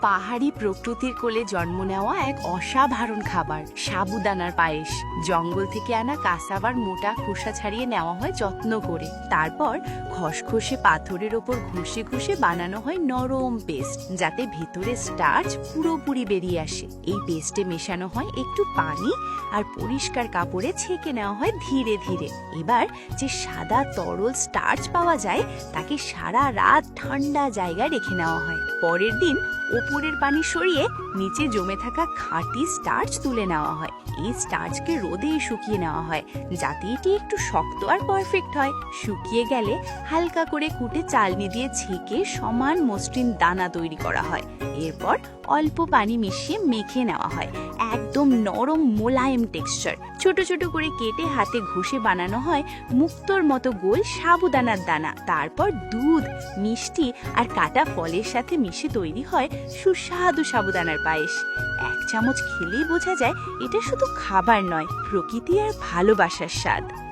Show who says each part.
Speaker 1: পাহাড়ি প্রকৃতির কোলে জন্ম নেওয়া এক অসাধারণ খাবার সাবুদানার পায়েস। জঙ্গল থেকে আনা কাসাবার মোটা খোসা ছাড়িয়ে নেওয়া হয় যত্ন করে। তারপর খসখসে পাথরের ওপর ঘষে ঘষে বানানো হয় নরম পেস্ট, যাতে ভেতরে স্টার্চ পুরোপুরি বেরিয়ে আসে। এই পেস্টে মেশানো হয় একটু পানি আর পরিষ্কার কাপড়ে ছেঁকে নেওয়া হয় ধীরে ধীরে। এবার যে সাদা তরল স্টার্চ পাওয়া যায় তাকে সারা রাত ঠান্ডা জায়গায় রেখে নেওয়া হয়। পরের দিন ওপরের পানি সরিয়ে নিচে জমে থাকা খাঁটি স্টার্চ তুলে নেওয়া হয়। এই স্টার্চকে রোদে শুকিয়ে নেওয়া হয় যাতে এটি একটু শক্ত আর পারফেক্ট হয়। শুকিয়ে গেলে হালকা করে কুটে চালনি দিয়ে ছেঁকে সমান মসৃণ দানা তৈরি করা হয়। এরপর অল্প পানি মিশিয়ে মেখে নেওয়া হয়। একদম নরম মোলায়েম টেক্সচার। ছোট ছোট করে কেটে হাতে ঘষে বানানো হয় মুক্তোর মতো গোল সাবুদানার দানা। তারপর দুধ, মিষ্টি আর কাটা ফলের সাথে মিশে তৈরি হয় সুস্বাদু সাবুদানার পায়েস। এক চামচ খেলেই বোঝা যায় এটা শুধু খাবার নয়, প্রকৃতি আর ভালোবাসার স্বাদ।